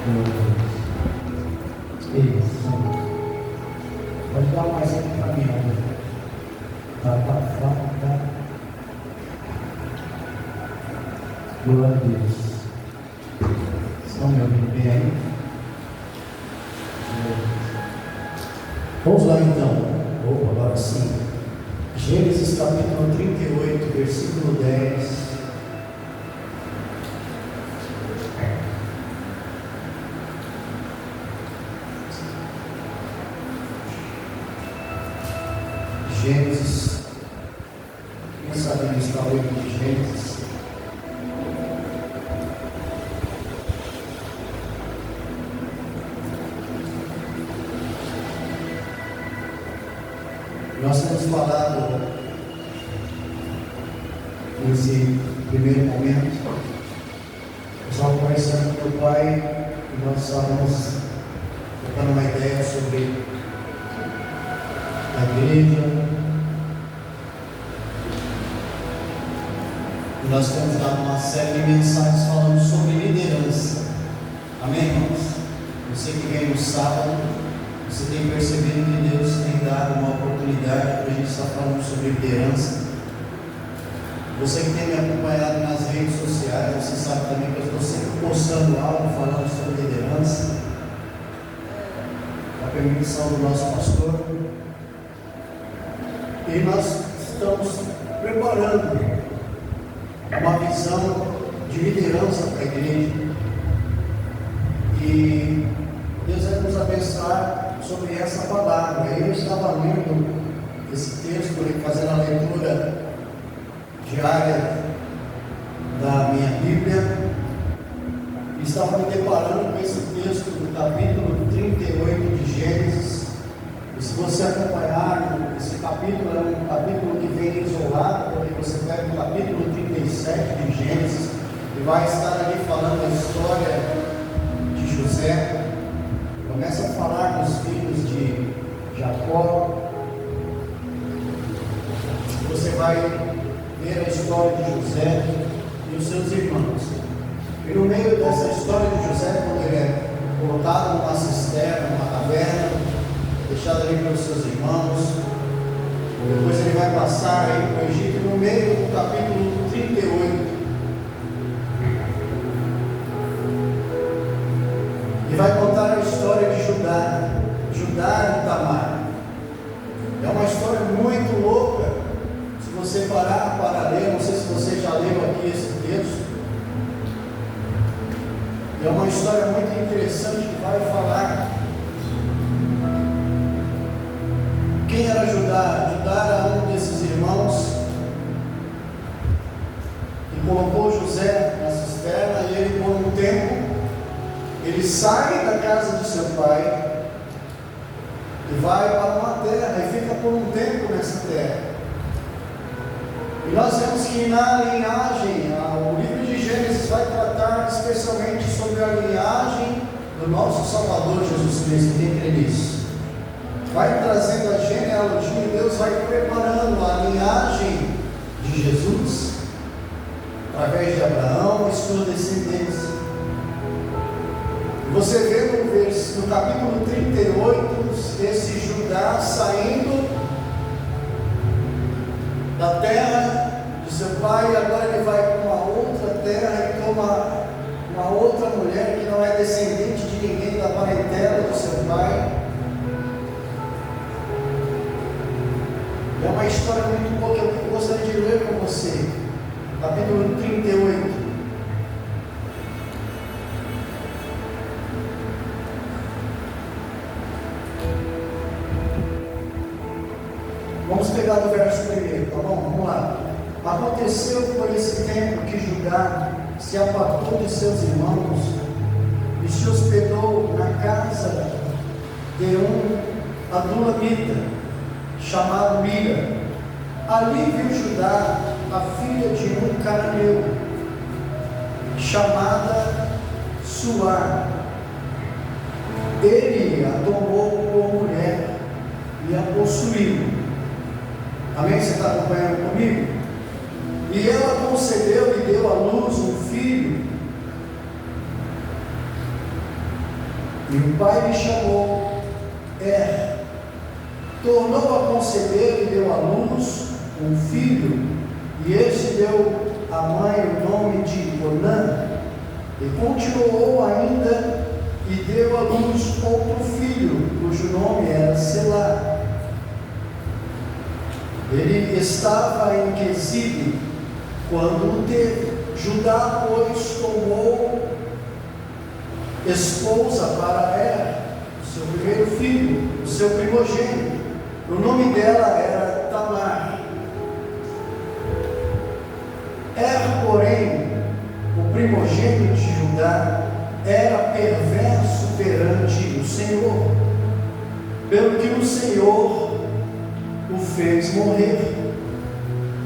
Meu Deus. Isso. Pode dar mais um caminhão. Tá. Glória a Deus. Estão me ouvindo bem aí? Vamos lá então. Agora sim. Gênesis capítulo 38, versículo 10. Gênesis, quem sabe onde está o livro de Gênesis? Nós temos falado nesse primeiro momento, eu estava conversando com meu pai e nós estávamos trocando uma ideia sobre a igreja. E nós temos dado uma série de mensagens falando sobre liderança. Amém, irmãos? Você que vem no sábado, você tem percebido que Deus tem dado uma oportunidade para a gente estar falando sobre liderança. Você que tem me acompanhado nas redes sociais, você sabe também que eu estou sempre postando algo falando sobre liderança. A permissão do nosso pastor. E nós estamos preparando uma visão de liderança para a igreja. E Deus vai nos abençoar sobre essa palavra. Eu estava lendo esse texto, fazendo a leitura diária da minha Bíblia, e estava me deparando com esse texto do capítulo 38 de Gênesis. E se você acompanhar, esse capítulo é um capítulo que vem isolado, porque você pega o capítulo 37 de Gênesis e vai estar ali falando a história de José. Começa a falar dos filhos de Jacó. Você vai ver a história de José e os seus irmãos. E no meio dessa história de José, quando ele é colocado numa cisterna, numa caverna, deixado ali pelos seus irmãos, depois ele vai passar aí para o Egito, no meio do capítulo 38. E vai contar a história de Judá e Tamar. É uma história muito louca. Se você parar para ler, não sei se você já leu aqui esse texto. É uma história muito interessante que vai falar quem era Judá. Judá era um desses irmãos que colocou José na cisterna, e ele, por um tempo, ele sai da casa de seu pai e vai para uma terra e fica por um tempo nessa terra. E nós vemos que na linhagem, o livro de Gênesis vai tratar especialmente sobre a linhagem do nosso Salvador Jesus Cristo. Quem crê nisso? Vai trazendo a genealogia, e Deus vai preparando a linhagem de Jesus através de Abraão e sua descendência. Você vê no capítulo 38, esse Judá saindo da terra de seu pai, e agora ele vai para uma outra terra e toma uma outra mulher que não é descendente de ninguém da parentela do seu pai. É uma história muito boa que eu gostaria de ler com você. Capítulo 38. Vamos pegar do verso primeiro, tá bom? Vamos lá. Aconteceu por esse tempo que Judá se apartou de seus irmãos e se hospedou na casa de um adulamita chamado Mira. Ali viu Judá a filha de um cananeu chamada Suar. Ele a tomou por mulher e a possuiu. Amém? Você está acompanhando comigo? E ela concebeu e deu à luz um filho. E o pai lhe chamou tornou a conceber e deu à luz um filho, e este deu à mãe o nome de Onã, e continuou ainda e deu à luz outro filho, cujo nome era Selá. Ele estava em Quezib quando o teve. Judá, pois, tomou esposa para o seu primeiro filho, o seu primogênito. O nome dela era Tamar. Porém, o primogênito de Judá era perverso perante o Senhor, pelo que o Senhor o fez morrer.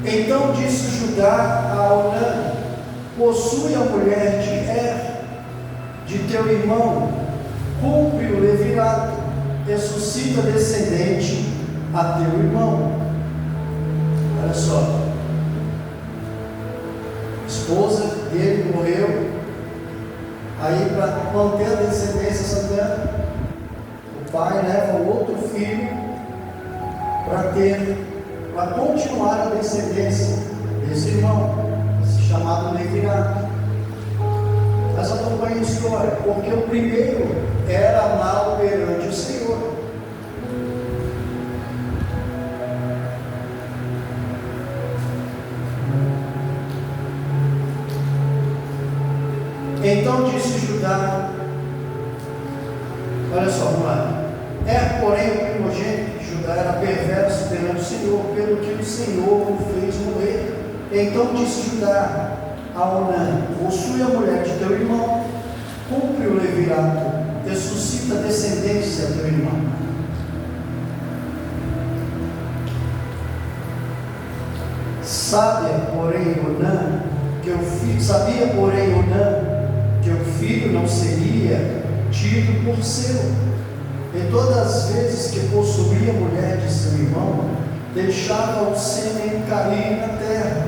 Então disse Judá a Onã: possui a mulher de teu irmão, cumpre o levirato, e suscita descendente a teu irmão. Olha só, a esposa dele morreu, aí para manter a descendência santana, o pai leva o outro filho para continuar a descendência desse irmão, esse chamado levirato. Mas acompanha a história, porque o primeiro era mau perante o Senhor. Então disse Judá, olha só, vamos lá. Porém, o primogênito de Judá era perverso perante o Senhor, pelo que o Senhor o fez morrer. Então disse Judá a Onã: possui a mulher de teu irmão, cumpre o levirato, e suscita descendência a teu irmão. Sabia, porém, Onã que o filho não seria tido por seu, e todas as vezes que possuía a mulher de seu irmão, deixava o sêmen cair na terra,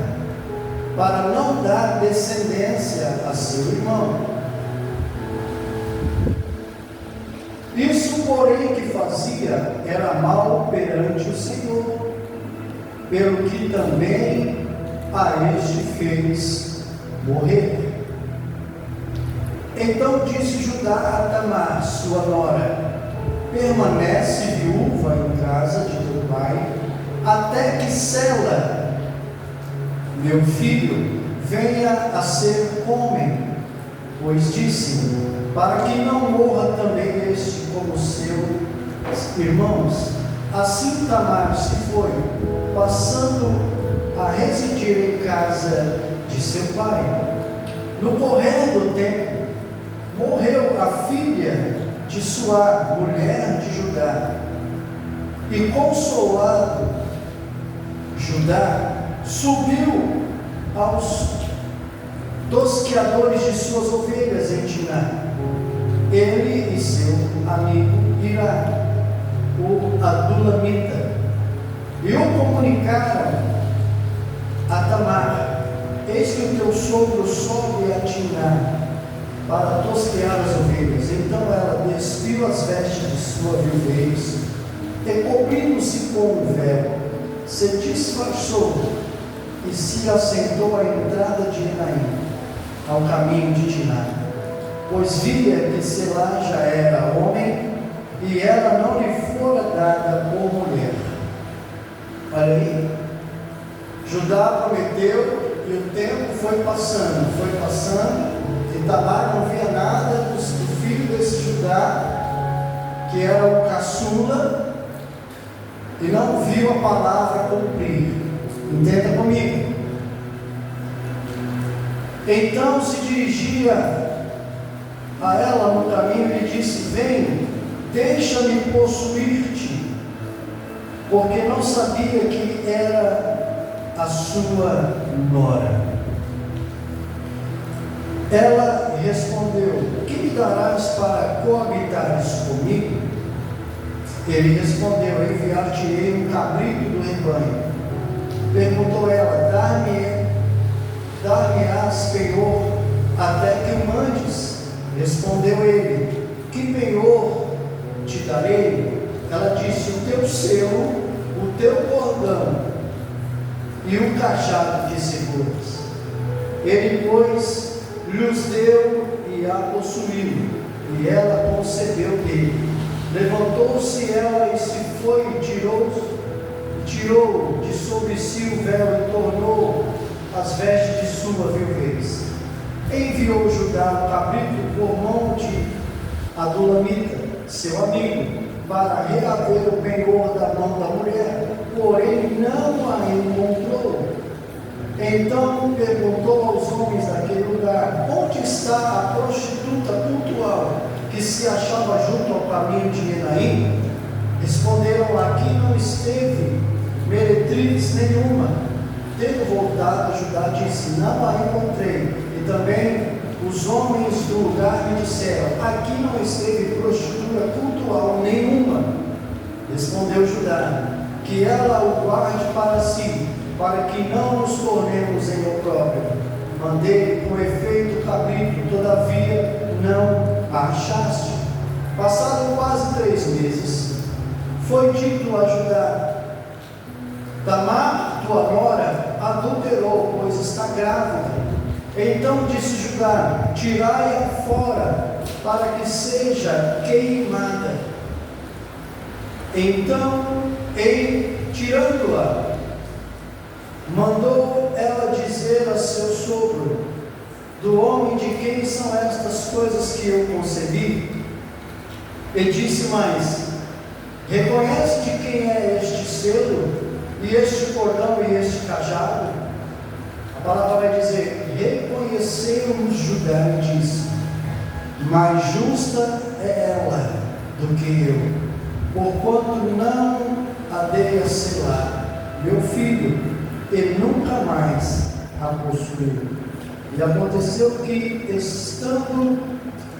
para não dar descendência a seu irmão. Isso, porém, que fazia era mal perante o Senhor, pelo que também a este fez morrer. Então disse Judá a Tamar, sua nora: permanece viúva em casa de teu pai, até que Sela, meu filho, venha a ser homem. Pois disse: para que não morra também este como seus irmãos. Assim Tamar se foi, passando a residir em casa de seu pai. No correr do tempo, morreu a filha de sua mulher de Judá, e consolado Judá, subiu aos tosqueadores de suas ovelhas em Diná, ele e seu amigo Irá, o Adulamita, e o comunicaram a Tamar: eis que o teu sogro sobe a Diná para tosquear as ovelhas. Então ela despiu as vestes de sua viuvez, e cobrindo-se com um véu, se disfarçou e se assentou à entrada de Enaim, ao caminho de Diná, pois via que Selá já era homem, e ela não lhe fora dada por mulher. Olha aí, Judá prometeu, e o tempo foi passando, e Tamar não via nada do filho desse Judá, que era o caçula, e não viu a palavra cumprir. Entenda comigo. Então se dirigia a ela no caminho e lhe disse: vem, deixa-me possuir-te, porque não sabia que era a sua nora. Ela respondeu: que me darás para coabitares comigo? Ele respondeu: enviar-te-ei um cabrito do rebanho. Perguntou ela: dar-me-ás penhor até que o mandes? Respondeu ele: que penhor te darei? Ela disse: o teu selo, o teu cordão e o cajado que seguras. Ele, pois, lhes deu e a possuiu, e ela concebeu dele. Levantou-se ela e se foi, tirou de sobre si o véu e tornou as vestes de sua viuvez. Enviou Judá o cabrito por mão de Adulamita, seu amigo, para reaver o penhor da mão da mulher, porém não a encontrou. Então perguntou aos homens daquele lugar: onde está a prostituta cultual que se achava junto ao caminho de Enaim? Responderam: aqui não esteve meretriz nenhuma. Tendo voltado, Judá disse: não a encontrei. E também os homens do lugar me disseram: aqui não esteve prostituta cultual nenhuma. Respondeu Judá: que ela o guarde para si, para que não nos tornemos em opróbrio. Mandei com efeito o cabrito, todavia não a achaste. Passaram quase 3 meses, foi dito a Judá: Tamar, tua nora, adulterou, pois está grávida. Então disse Judá: tirai-a fora, para que seja queimada. Então, tirando-a, mandou ela dizer a seu sogro: do homem de quem são estas coisas que eu concebi? E disse mais: reconhece de quem é este selo, e este cordão, e este cajado? A palavra vai dizer: reconheceu-nos Judá e disse: mais justa é ela do que eu, porquanto não a dei a selar, meu filho, e nunca mais a possuiu. E aconteceu que, estando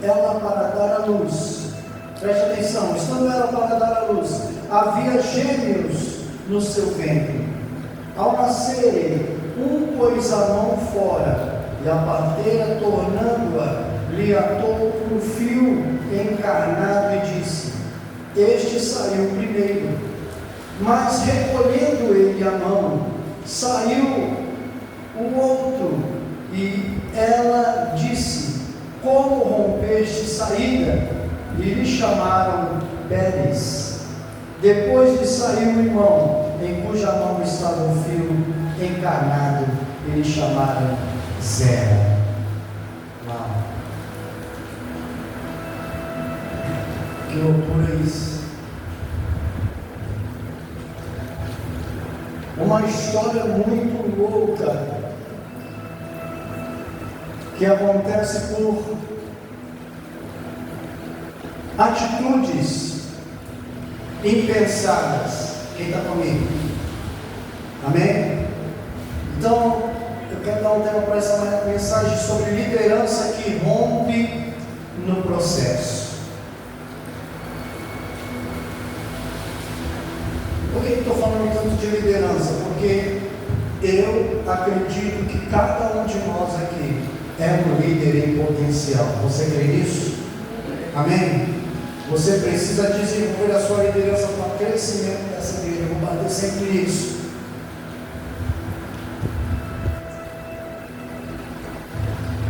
ela para dar à luz, preste atenção, estando ela para dar à luz, havia gêmeos no seu ventre. Ao nascerem, um pôs a mão fora, e a parteira, tornando-a, lhe atou um fio encarnado e disse: este saiu primeiro. Mas recolhendo ele a mão, saiu o outro, e ela disse: como rompeste saída? E lhe chamaram Pérez. Depois lhe saiu o irmão, em cuja mão estava o fio encarnado, e lhe chamaram Zera. Uau! Que loucura isso! Uma história muito louca que acontece por atitudes impensadas. Quem está comigo? Amém? Então, eu quero dar um tema para essa mensagem sobre liderança que rompe no processo. Por que estou falando tanto de liderança? Porque eu acredito que cada um de nós aqui é um líder em potencial. Você crê nisso? Amém? Você precisa desenvolver a sua liderança para o crescimento dessa igreja. Eu vou bater sempre nisso.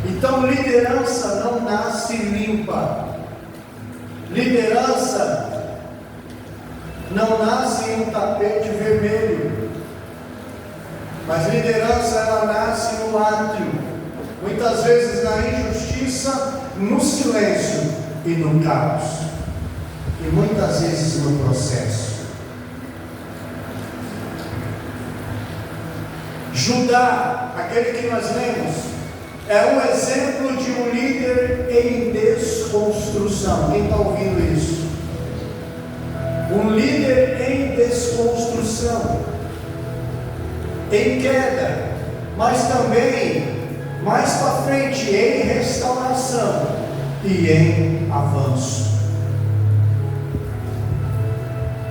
Então, liderança não nasce limpa. Liderança não nasce em um tapete vermelho. Mas liderança, ela nasce no átrio. Muitas vezes na injustiça, no silêncio e no caos. E muitas vezes no processo. Judá, aquele que nós lemos, é um exemplo de um líder em desconstrução. Quem está ouvindo isso? Um líder em desconstrução, em queda, mas também mais para frente em restauração e em avanço.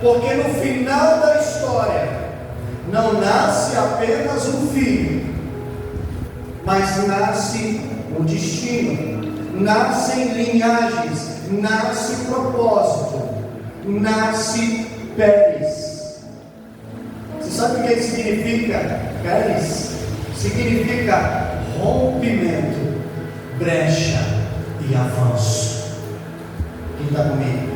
Porque no final da história não nasce apenas um filho, mas nasce um destino. nascem linhagens, nasce propósito, nasce Pérez. Você sabe o que significa Pérez? Significa rompimento, brecha e avanço. Quem está comigo?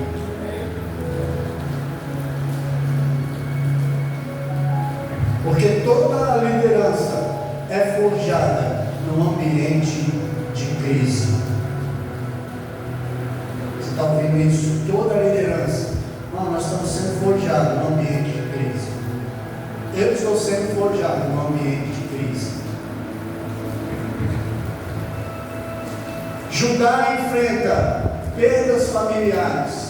Porque toda a liderança é forjada num ambiente de crise. Você está ouvindo isso? Toda a liderança. Não, nós estamos sendo forjados num ambiente de crise. Eu estou sendo forjado num ambiente de crise. Judá enfrenta perdas familiares.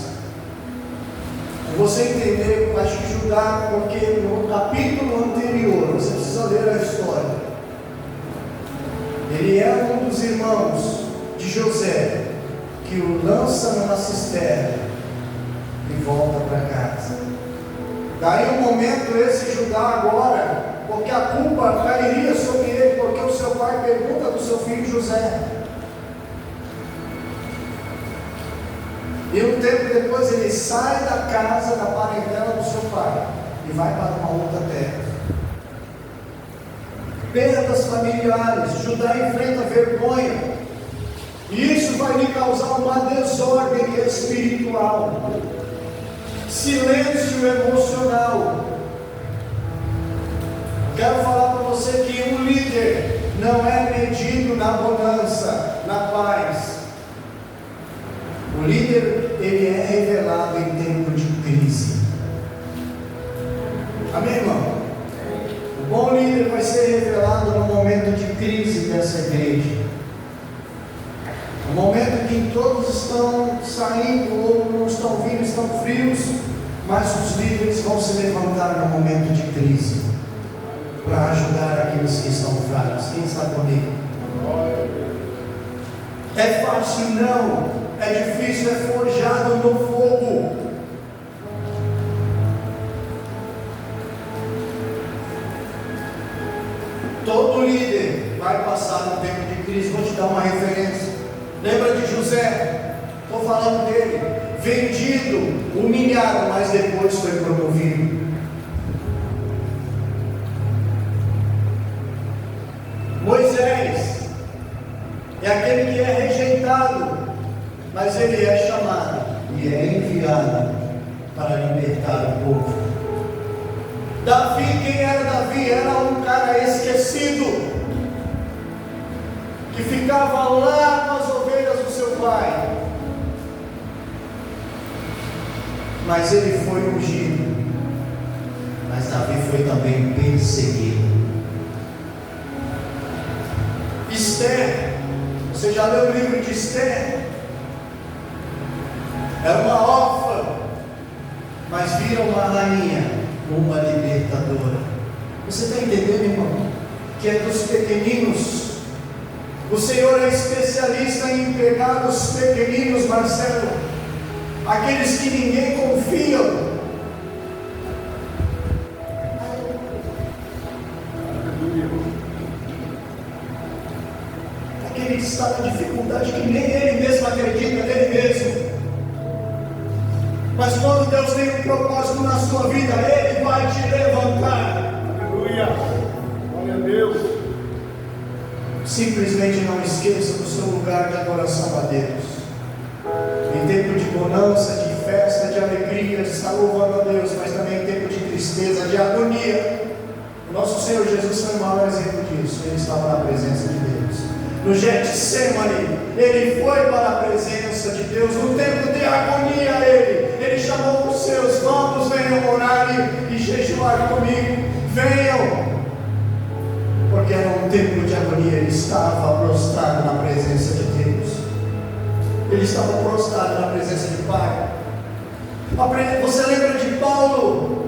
Você entender, eu acho que Judá, porque no capítulo anterior, você precisa ler a história. Ele é um dos irmãos de José, que o lança numa cisterna e volta para casa. Daí um momento esse Judá agora, porque a culpa cairia sobre ele, porque o seu pai pergunta do seu filho José. E um tempo depois ele sai da casa, da parentela do seu pai e vai para uma outra terra. Perdas familiares, Judá enfrenta vergonha, e isso vai lhe causar uma desordem espiritual, silêncio emocional. Quero falar para você que um líder não é medido na bonança, na paz. O líder, ele é revelado em tempo de crise. Amém, irmão? O bom líder vai ser revelado no momento de crise dessa igreja. No momento em que todos estão saindo ou não estão vindo, estão frios, mas os líderes vão se levantar no momento de crise para ajudar aqueles que estão fracos. Quem está comigo? É fácil? Não. É difícil, é forjado no fogo. Todo líder vai passar um tempo de crise. Vou te dar uma referência. Lembra de José? Estou falando dele. Vendido, humilhado, mas depois foi promovido. Moisés é aquele que é rejeitado, mas ele é chamado e é enviado para libertar o povo. Davi, quem era Davi? Era um cara esquecido, que ficava lá com as ovelhas do seu pai, mas ele foi ungido. Mas Davi foi também perseguido. Esther, você já leu o livro de Esther? Era uma órfã, mas vira uma rainha, uma libertadora. Você está entendendo, irmão? Que é dos pequeninos. O Senhor é especialista em pegar os pequeninos, Marcelo, aqueles que ninguém confia. Aquele que está na dificuldade, que nem ele mesmo acredita nele mesmo. Mas quando Deus tem um propósito na sua vida, Ele vai te levantar. Aleluia. Glória a Deus. Simplesmente não esqueça do seu lugar de adoração a Deus. Em tempo de bonança, de festa, de alegria, de estar louvando a Deus, mas também em tempo de tristeza, de agonia. O nosso Senhor Jesus foi o maior exemplo disso. Ele estava na presença de Deus. No Getsemane, Ele foi para a presença de Deus. No tempo de agonia, Ele chamou os seus: vamos, venham orar e jejuar comigo, venham, porque era um tempo de agonia. Ele estava prostrado na presença de Deus, ele estava prostrado na presença de Pai. Você lembra de Paulo?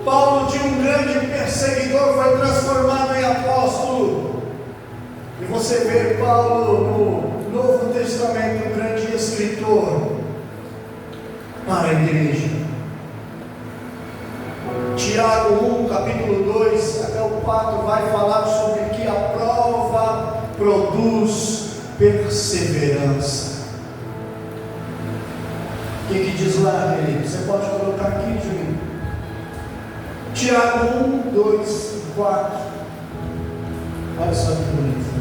Paulo, de um grande perseguidor, foi transformado em apóstolo. E você vê Paulo no Novo Testamento, um grande escritor para a igreja. Tiago 1, capítulo 2 até o 4 vai falar sobre que a prova produz perseverança. O que diz lá, querido? Você pode colocar aqui, Juninho. Tiago 1, 2, 4. Olha só que bonito.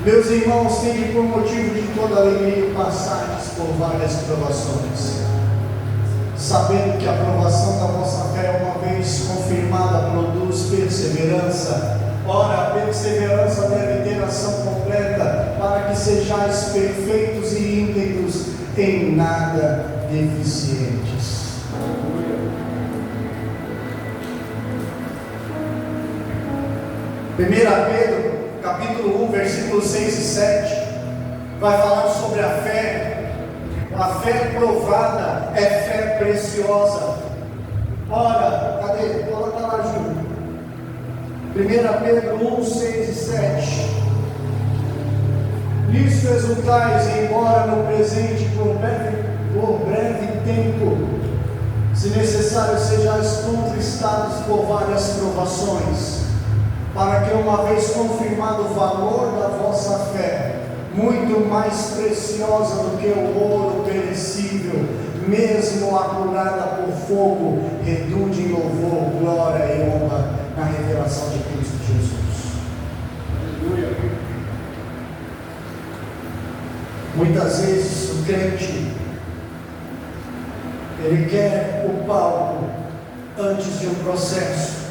Meus irmãos, tende por motivo de toda alegria passardes por várias provações, sabendo que a provação da vossa fé, uma vez confirmada, produz perseverança. Ora, a perseverança deve ter ação completa, para que sejais perfeitos e íntegros, em nada deficientes. 1 Pedro, capítulo 1, versículos 6 e 7, vai falar sobre a fé. A fé provada é fé preciosa. Ora, cadê? Coloca lá junto. 1 Pedro 1, 6 e 7. Nisso exultais, embora no presente por breve tempo, se necessário sejais contristados por várias provações, para que, uma vez confirmado o valor da vossa fé, muito mais preciosa do que o ouro perecível, mesmo apurada por fogo, redunde em louvor, glória e honra na revelação de Cristo Jesus. Aleluia. Muitas vezes o crente, ele quer o palco antes de um processo,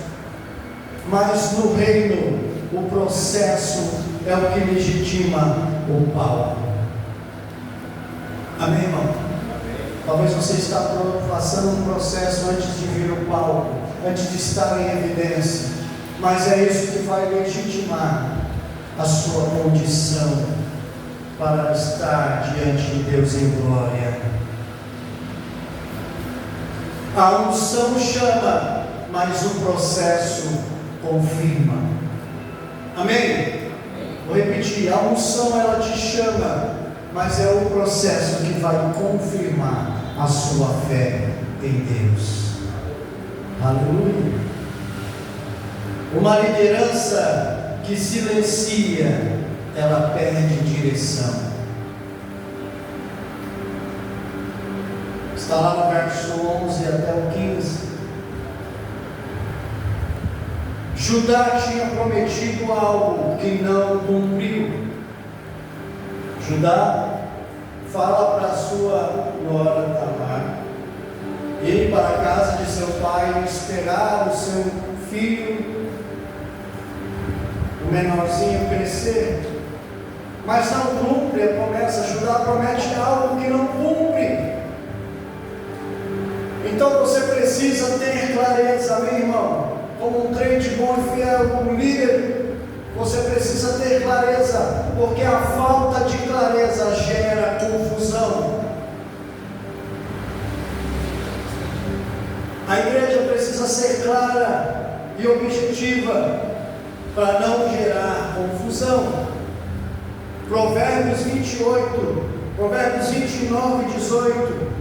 mas no reino o processo é o que legitima o palco. Amém, irmão? Talvez você está passando um processo antes de vir o palco, antes de estar em evidência, mas é isso que vai legitimar a sua condição para estar diante de Deus em glória. A unção chama, mas o processo confirma. Amém? Vou repetir, a unção ela te chama, mas é o processo que vai confirmar a sua fé em Deus. Aleluia. Uma liderança que silencia, ela perde direção. Está lá no verso 11 até o 15. Judá tinha prometido algo que não cumpriu. Judá fala para sua nora Tamar ir para a casa de seu pai e esperar o seu filho, o menorzinho, crescer. Mas não cumpre a promessa. Judá promete algo que não cumpre. Então você precisa ter clareza, meu irmão. Como um crente bom e fiel, como líder, você precisa ter clareza, porque a falta de clareza gera confusão. A igreja precisa ser clara e objetiva para não gerar confusão. Provérbios 28, Provérbios 29 e 18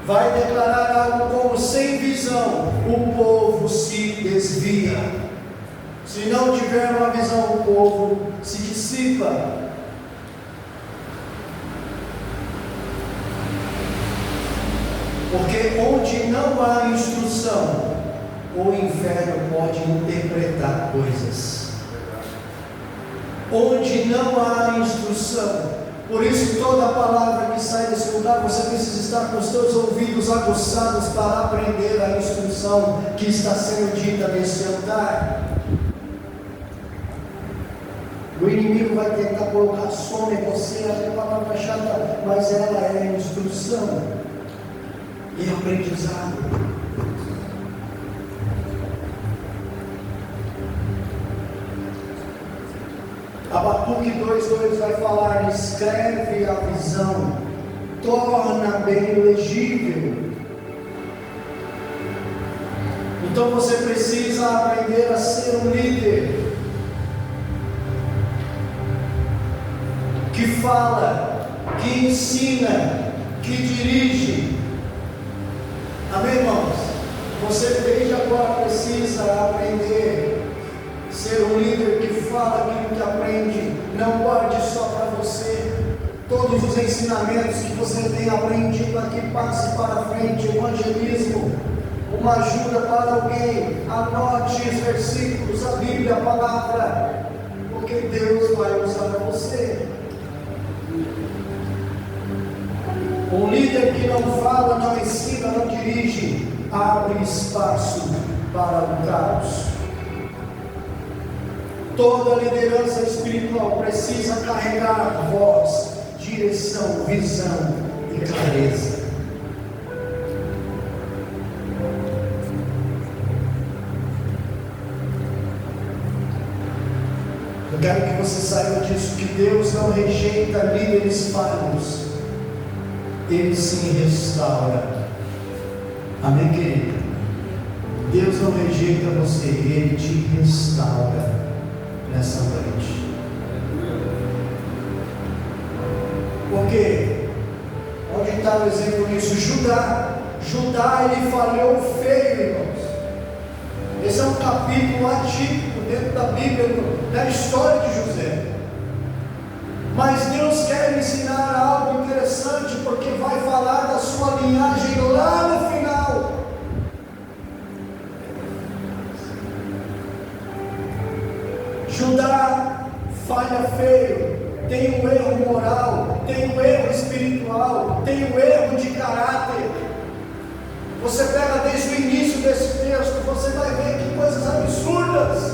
vai declarar algo como: sem visão o povo se desvia. Se não tiver uma visão, o povo se dissipa. Porque onde não há instrução, o inferno pode interpretar coisas. Onde não há instrução, por isso toda palavra que sai desse lugar, você precisa estar com os seus ouvidos aguçados para aprender a instrução que está sendo dita nesse altar. O inimigo vai tentar colocar sono em você, a palavra chata, mas ela é instrução e aprendizado. Abacuque 2:2 vai falar: escreve a visão, torna bem legível. Então você precisa aprender a ser um líder que fala, que ensina, que dirige. Amém, irmãos? Você desde agora precisa aprender ser um líder que fala aquilo que aprende. Não guarde só para você. Todos os ensinamentos que você tem aprendido aqui, passe para frente. Evangelismo, uma ajuda para alguém. Anote os versículos, a Bíblia, a palavra, porque Deus vai usar você. Um líder que não fala, não ensina, não dirige, abre espaço para o caos. Toda liderança espiritual precisa carregar voz, direção, visão e clareza. Eu quero que você saiba disso, que Deus não rejeita líderes falhos, Ele sim restaura. Amém, querido? Deus não rejeita você, Ele te restaura nessa noite. Porque onde está o exemplo disso? Judá, ele falhou feio, irmãos. Esse é um capítulo atípico dentro da Bíblia, da história de José. Mas Deus quer ensinar algo interessante, porque vai falar da sua linhagem lá no final. Judá falha feio, tem um erro moral, tem um erro espiritual, tem um erro de caráter. Você pega desde o início desse texto, você vai ver que coisas absurdas.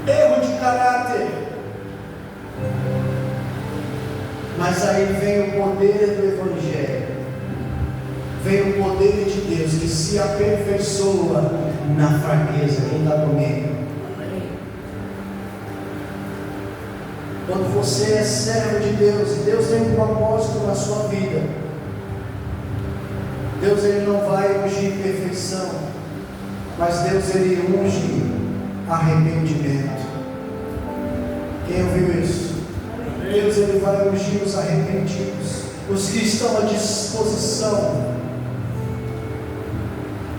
Erro de caráter. Mas aí vem o poder do Evangelho, vem o poder de Deus que se aperfeiçoa na fraqueza. Quem está comigo? Quando você é servo de Deus, e Deus tem um propósito na sua vida, Deus ele não vai ungir perfeição, mas Deus ele unge arrependimento. Quem ouviu isso? Deus ele vai ungir os arrependidos, os que estão à disposição.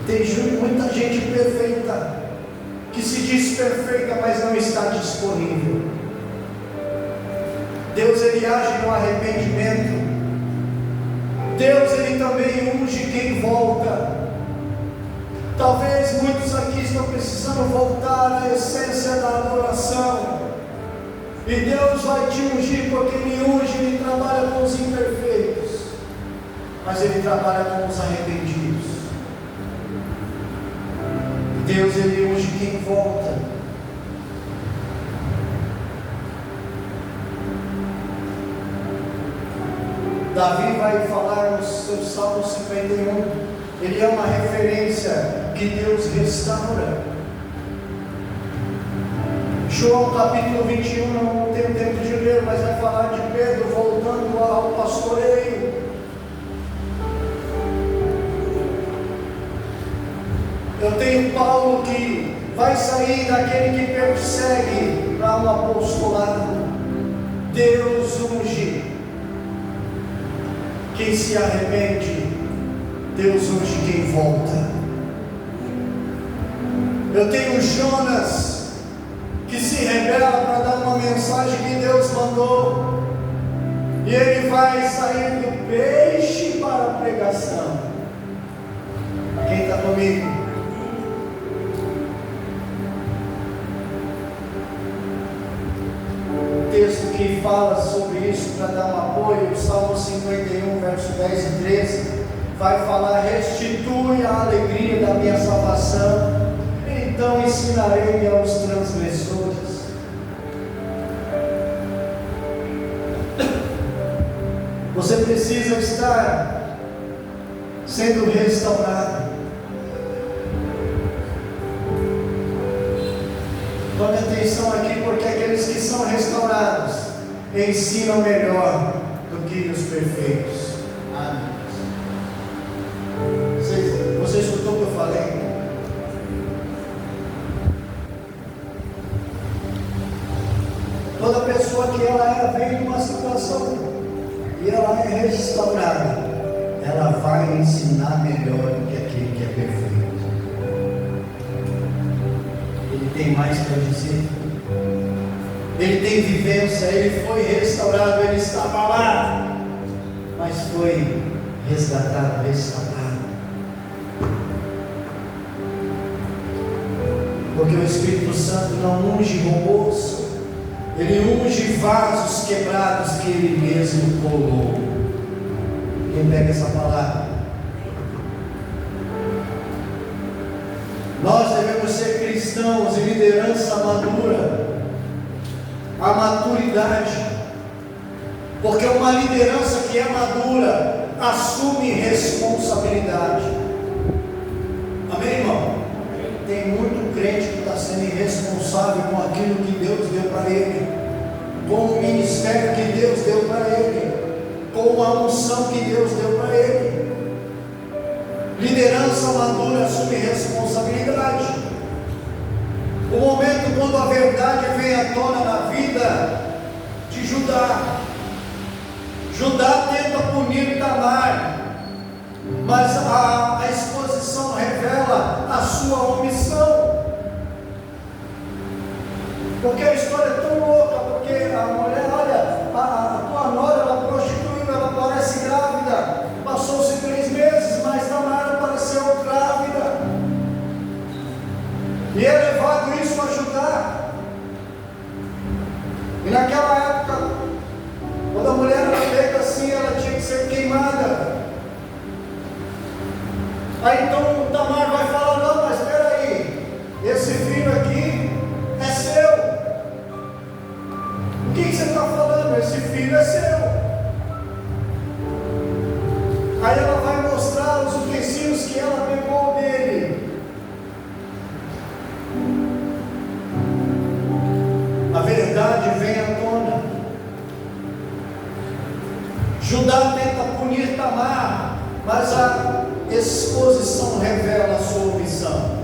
Tem muita gente perfeita, que se diz perfeita, mas não está disponível. Deus ele age no arrependimento. Deus ele também unge quem volta. Talvez muitos aqui estão precisando voltar à essência da adoração, e Deus vai te ungir, porque Ele unge, Ele trabalha com os imperfeitos, mas Ele trabalha com os arrependidos. Deus ele unge quem volta. Davi vai falar no seu Salmo 51, ele é uma referência que Deus restaura. João capítulo 21, não tenho tempo de ler, mas vai falar de Pedro voltando ao pastoreio. Eu tenho Paulo que vai sair daquele que persegue para um apostolado. Deus unge quem se arrepende, Deus unge quem volta. Eu tenho Jonas, que se rebela para dar uma mensagem que Deus mandou, e ele vai sair do peixe para a pregação. Quem está comigo? Texto que fala sobre isso para dar um apoio, o Salmo 51, verso 10 e 13, vai falar: restitui a alegria da minha salvação, então ensinarei aos transgressores. Você precisa estar sendo restaurado. Preste atenção aqui, porque aqueles que são restaurados ensinam melhor do que os perfeitos. Você escutou o que eu falei? Toda pessoa que ela vem de uma situação e ela é restaurada, ela vai ensinar melhor do que aquele que é perfeito. tem mais para dizer. Ele tem vivência, ele foi restaurado, ele estava lá, mas foi resgatado, restaurado. Porque o Espírito Santo não unge robôs, ele unge vasos quebrados que ele mesmo colou. Quem pega essa palavra? Nós devemos ser cristãos em liderança madura, a maturidade, porque uma liderança que é madura assume responsabilidade. Amém, irmão? Tem muito crente que está sendo irresponsável com aquilo que Deus deu para ele, com o ministério que Deus deu para ele, com a unção que Deus deu para ele. Liderança madura assume responsabilidade. O momento quando a verdade vem à tona na vida de Judá. Judá tenta punir Tamar, mas a exposição revela a sua omissão. Porque a história é tão louca, porque a mulher, olha, a tua nora, ela prostituiu, ela parece grávida. Passou-se 3 meses, mas Tamar apareceu grávida. E é levado isso a Judá. E naquela época, quando a mulher era feita assim, ela tinha que ser queimada. Aí então Tamar vai falar: não, mas espera aí, esse filho aqui é seu. O que você está falando? Esse filho é seu. Aí ela vai mostrar os utensílios que ela pegou dele. A verdade vem à tona. Judá tenta punir Tamar, mas a exposição revela a sua omissão.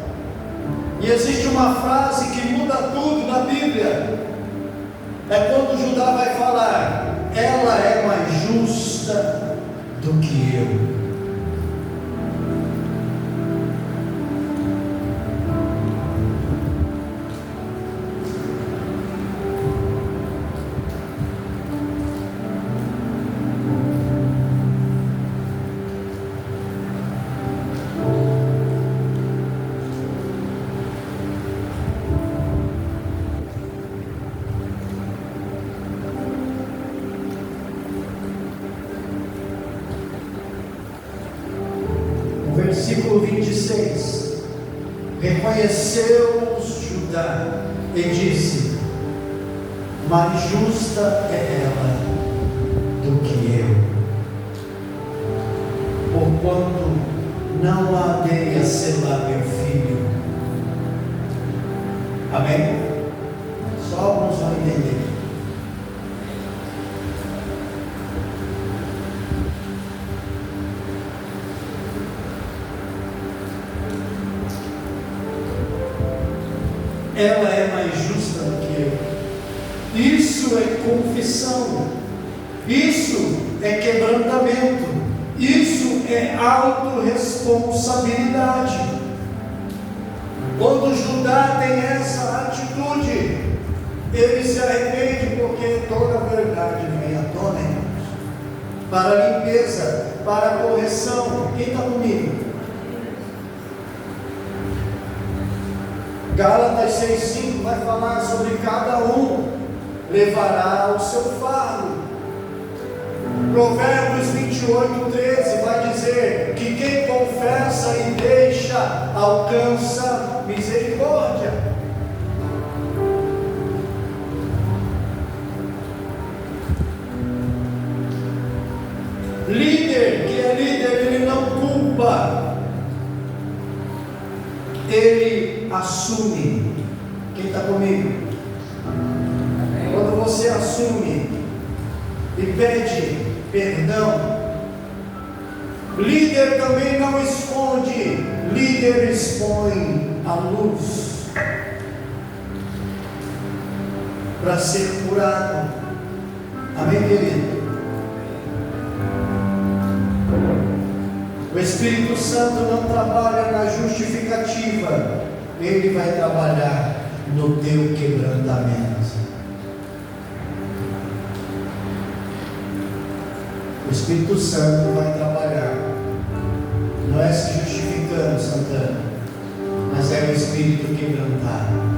E existe uma frase que muda tudo na Bíblia. É quando Judá vai falar: ela é mais justa do que eu. Versículo 26, reconheceu-os Judá e disse: mais justa é ela do que eu, porquanto não a dei a selar meu filho. Amém? Só alguns vão entender. Ela é mais justa do que eu. Isso é confissão, isso é quebrantamento, isso é autorresponsabilidade. Quando Judá tem essa atitude, ele se arrepende, porque toda a verdade vem à tona, irmãos, para a limpeza, para a correção. Quem está comigo? Gálatas 6,5 vai falar sobre cada um levará o seu fardo. Provérbios 28,13 vai dizer que quem confessa e deixa alcança misericórdia. Líder que é líder, ele não culpa, ele assume. Quem está comigo? Quando você assume e pede perdão, líder também não esconde, líder expõe a luz para ser curado. Amém, querido? O Espírito Santo não trabalha na justificativa, ele vai trabalhar no teu quebrantamento. O Espírito Santo vai trabalhar, não é se justificando, Santana, mas é o Espírito quebrantado.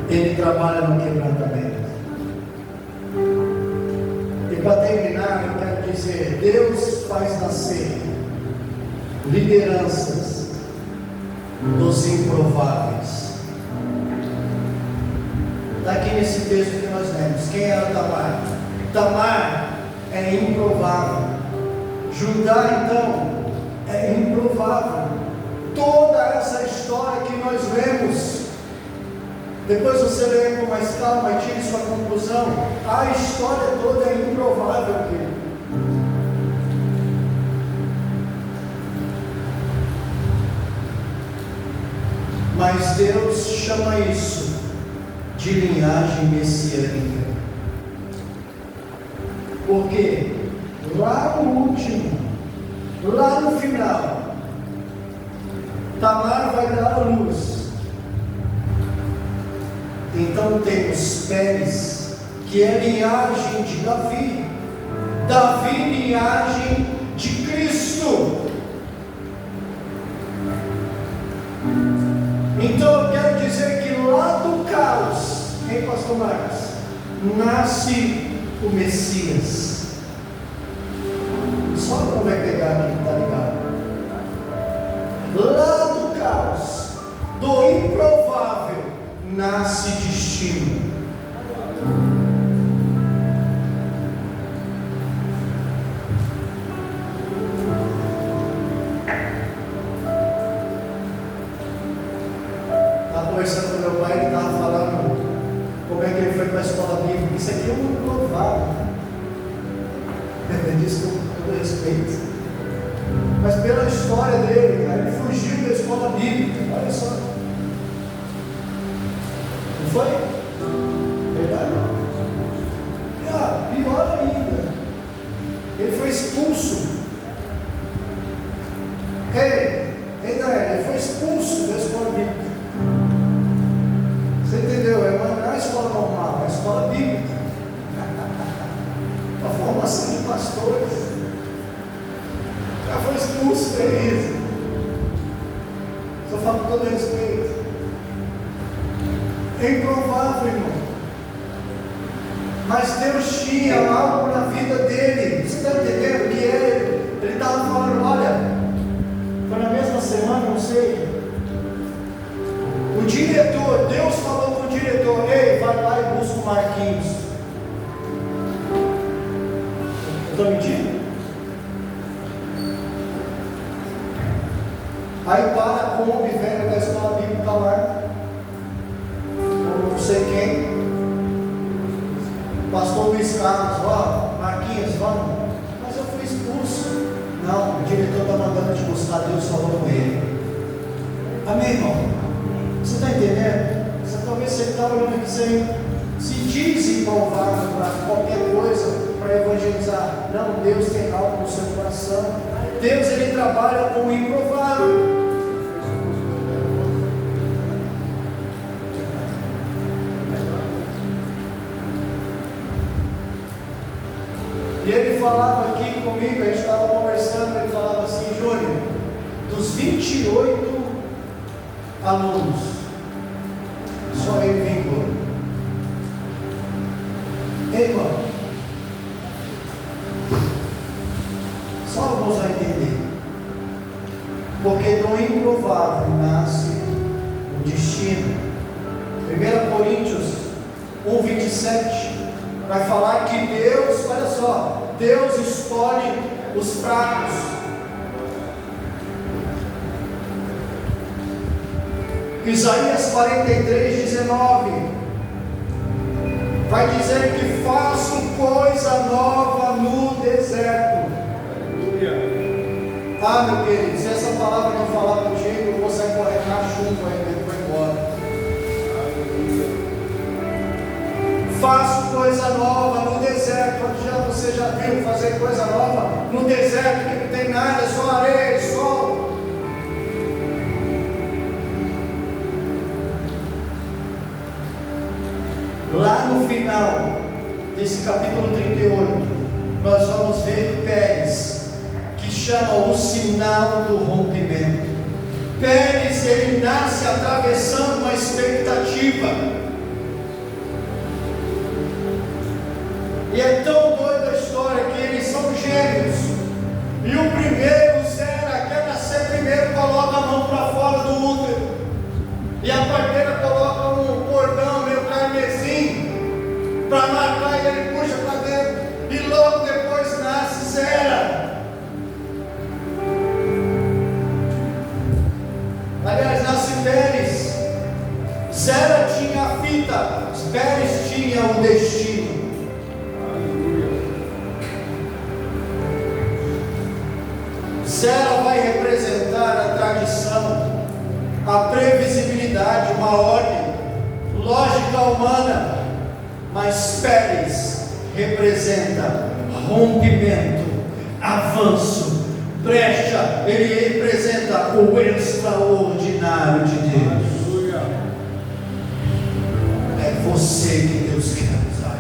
Ele trabalha no quebrantamento. E para terminar, eu quero dizer: Deus faz nascer lideranças dos improváveis. Está aqui nesse texto que nós lemos. Quem era Tamar? Tamar é improvável. Judá, então, é improvável. Toda essa história que nós lemos, depois você lê com mais calma e tire sua conclusão. A história toda é improvável, querido. Mas Deus chama isso de linhagem messiânica. Porque lá no último, lá no final, Tamar vai dar a luz. Então temos Pérez, que é linhagem de Davi. Davi, linhagem de Cristo. Então eu quero dizer que lá do caos, hein, pastor Marcos, nasce o Messias. Só não vai pegar aqui, tá ligado? Lá do caos, do improvável, nasce destino. Estava conversando com meu pai, ele estava falando como é que ele foi para a escola bíblica. Isso aqui é um improvável. Ele disse com todo respeito. Mas pela história dele, cara, ele fugiu da escola bíblica. Olha só. Não foi? Verdade? Pior ainda. Ele foi expulso. Ele foi expulso da escola bíblica. Você entendeu? Não é a escola normal, é a escola bíblica. A formação de pastores. Já foi expulso da igreja. Só falo com todo respeito. É improvável, irmão. Mas Deus tinha algo na vida dele. Você está entendendo? Que ele estava falando: olha, foi na mesma semana, não sei. O diretor, Deus falou com o diretor: ei, vai lá e busca o Marquinhos. Eu estou mentindo? Aí para com o homem velho da escola bíblica lá, não sei quem, pastor Luiz Carlos: ó, Marquinhos, vamos. Mas eu fui expulso. Não, o diretor está mandando te buscar, Deus falou com ele. Amém, irmão? Você está entendendo? Talvez você está olhando aqui dizendo: se diz improvável para qualquer coisa, para evangelizar. Não, Deus tem algo no seu coração. Deus, ele trabalha com o improvável. E ele falava aqui comigo, a gente estava conversando, ele falava assim: Júnior, dos 28 alunos, só ele vingou. Ei, irmão, só vamos entender. Porque do improvável nasce o destino. 1 Coríntios 1:27 vai falar que Deus, olha só, Deus escolhe os fracos. Isaías 43:19 vai dizer que faço coisa nova no deserto. Ah, meu querido, se essa palavra não falar contigo, eu vou sair correndo na chuva e vai embora. Faço coisa nova no deserto. Você já viu fazer coisa nova no deserto que não tem nada, só areia e sol? Lá no final desse capítulo 38, nós vamos ver Pérez, que chama o sinal do rompimento. Pérez, ele nasce atravessando uma expectativa. E é tão doida a história que eles são gêmeos. E o primeiro, Zera, quer nascer primeiro, coloca a mão para fora do útero. E a parteira coloca um cordão meio carmesim para marcar, e ele puxa para dentro. E logo depois nasce Zera. Aliás, nasce Pérez. Zera tinha a fita, Pérez tinha o destino. Zera vai representar a tradição, a previsibilidade, uma ordem, lógica humana, mas Pérez representa rompimento, avanço, brecha, ele representa o extraordinário de Deus. É você que Deus quer usar.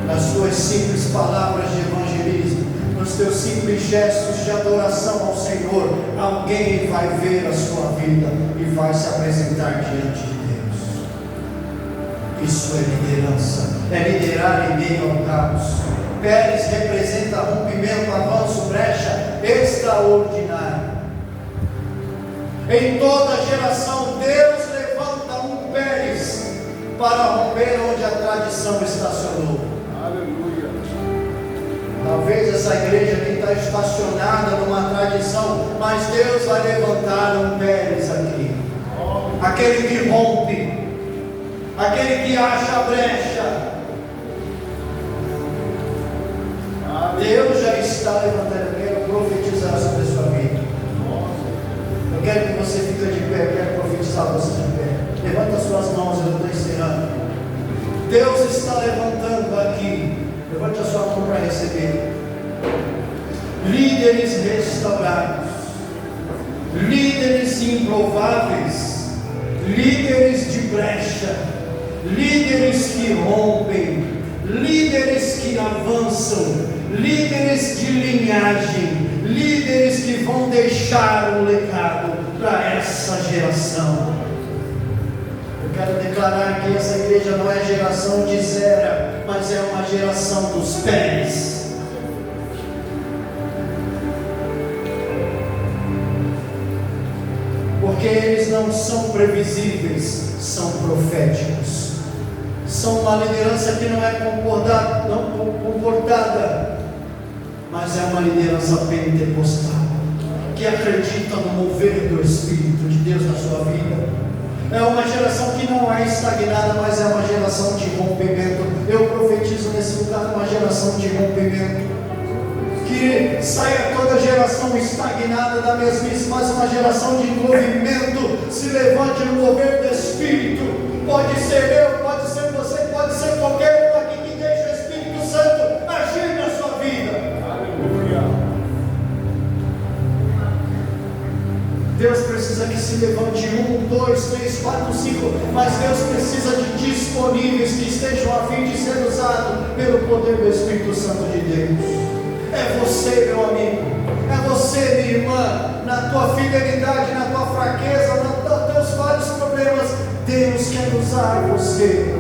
Nas suas simples palavras de evangelismo, nos teus simples gestos de adoração ao Senhor, alguém vai ver a sua vida e vai se apresentar diante de Deus. Isso é liderança, é liderar em meio ao caos. Pérez representa rompimento, avanço, brecha extraordinário. Em toda geração, Deus levanta um Pérez para romper onde a tradição estacionou. Aleluia. Talvez essa igreja aqui está estacionada numa tradição, mas Deus vai levantar um Pérez aqui. Aquele que rompe, aquele que acha a brecha. Deus já está levantando. Eu quero profetizar sobre a sua vida. Eu quero que você fique de pé. Eu quero profetizar você de pé. Levanta as suas mãos, eu estou encerrando. Deus está levantando aqui. Levante a sua mão para receber. Líderes restaurados, líderes improváveis, líderes de brecha, líderes que rompem, líderes que avançam, líderes de linhagem, líderes que vão deixar um legado para essa geração. Quero declarar que essa igreja não é geração de Zera, mas é uma geração dos Pérez. Porque eles não são previsíveis, são proféticos. São uma liderança que não é comportada, mas é uma liderança pentecostal, que acredita no mover do Espírito de Deus na sua vida. É uma geração que não é estagnada, mas é uma geração de rompimento. Eu profetizo nesse lugar uma geração de rompimento. Que saia toda geração estagnada da mesmice, mas uma geração de movimento. Se levante no mover do Espírito. Pode ser eu, pode ser você, pode ser qualquer um aqui que deixe o Espírito Santo agir na sua vida. Aleluia. Deus precisa que se levante 1, 2, 3, 4, 5, mas Deus precisa de disponíveis que estejam a fim de ser usados pelo poder do Espírito Santo de Deus. É você, meu amigo, é você, minha irmã, na tua fidelidade, na tua fraqueza, nos teus vários problemas, Deus quer usar você.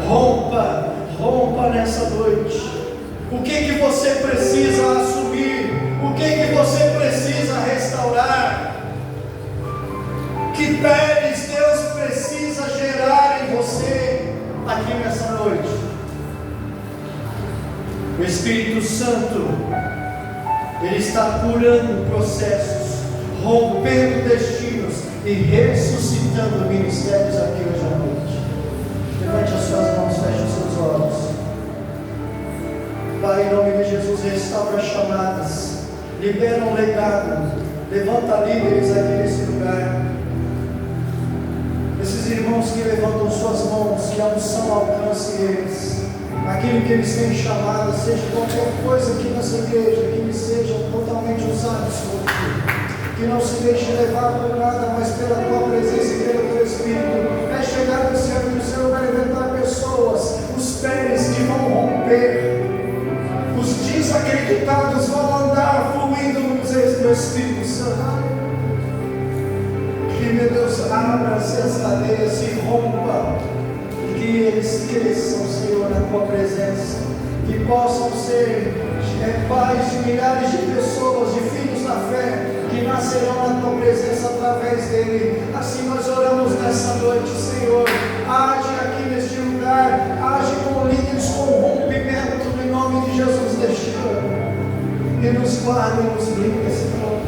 Rompa nessa noite. O que você precisa assumir? O que você precisa restaurar? Que Pérez Deus precisa gerar em você aqui nessa noite? O Espírito Santo, Ele está curando processos, rompendo destinos e ressuscitando ministérios aqui hoje à noite. Levante as suas mãos, feche os seus olhos. Pai, em nome de Jesus, restaura as chamadas, libera um legado, levanta líderes aqui nesse lugar. Esses irmãos que levantam suas mãos, que a unção alcance eles. Aquilo que eles têm chamado, seja qualquer coisa aqui nessa igreja, que eles sejam totalmente usados por Ti. Que não se deixe levar por nada, mas pela Tua presença e pelo Teu Espírito. É chegar no céu e o Senhor vai levantar pessoas, os pés que vão romper, os desacreditados vão andar fluindo no Espírito Santo. Que, meu Deus, abra-se as cadeias, se rompa, e que eles cresçam, Senhor, na Tua presença, que possam ser pais de milhares de pessoas, de filhos da fé, que nascerão na Tua presença através dele. Assim nós oramos nessa noite, Senhor. Age aqui neste lugar, age com líderes, com rompimento no nome de Jesus deste ano, e nos guarde e nos brinque, Senhor.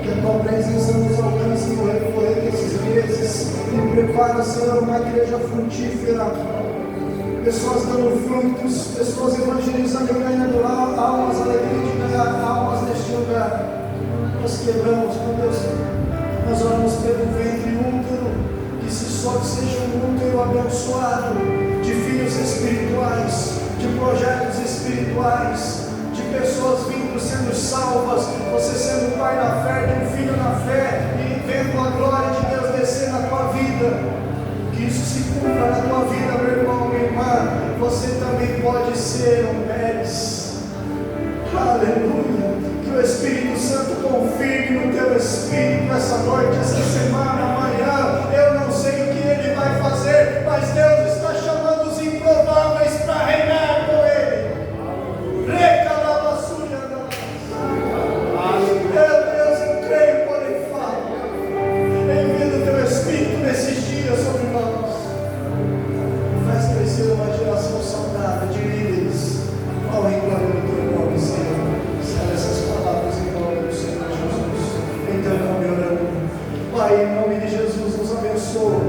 Que a Tua presença nos alcance no recorrer desses meses e prepara, Senhor, uma igreja frutífera, pessoas dando frutos, pessoas evangelizando e ganhando almas, alegria de ganhar almas neste lugar. Nós quebramos, meu Deus, nós oramos pelo ventre útero, que se só seja um útero abençoado de filhos espirituais, de projetos espirituais, de pessoas vindo sendo salvas, você sendo pai na fé, de um filho na fé, e vendo a glória de Deus descer na tua vida. Que isso se cumpra na tua vida, meu irmão, minha irmã. Você também pode ser um Pérez. Aleluia. Que o Espírito Santo confirme no teu espírito essa noite, essa semana, amanhã. Eu não sei o que Ele vai fazer, mas Deus está chamando os improváveis para reinar com Ele. Meu Deus, eu creio, porém falo. Envia o teu Espírito nesses dias sobre nós. Faz crescer uma geração saudável de líderes ao encontro do teu nome, Senhor. São essas palavras em nome do Senhor Jesus. Então, nome orando. Pai, em nome de Jesus, nos abençoa.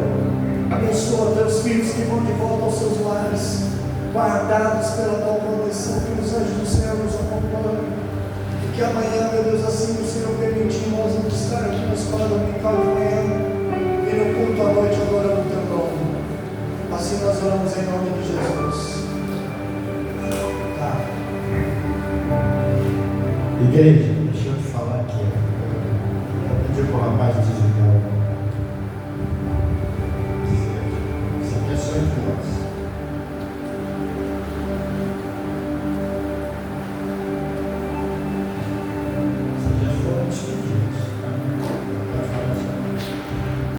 Abençoa teus filhos que vão de volta aos seus lares, guardados pela tua proteção, que os anjos do Senhor nos acompanhem. E que amanhã, meu Deus, assim o Senhor permitir, nós vamos estar aqui na escola dominical de manhã e no culto à noite adorando o teu nome. Assim nós oramos em nome de Jesus. Tá. Igreja.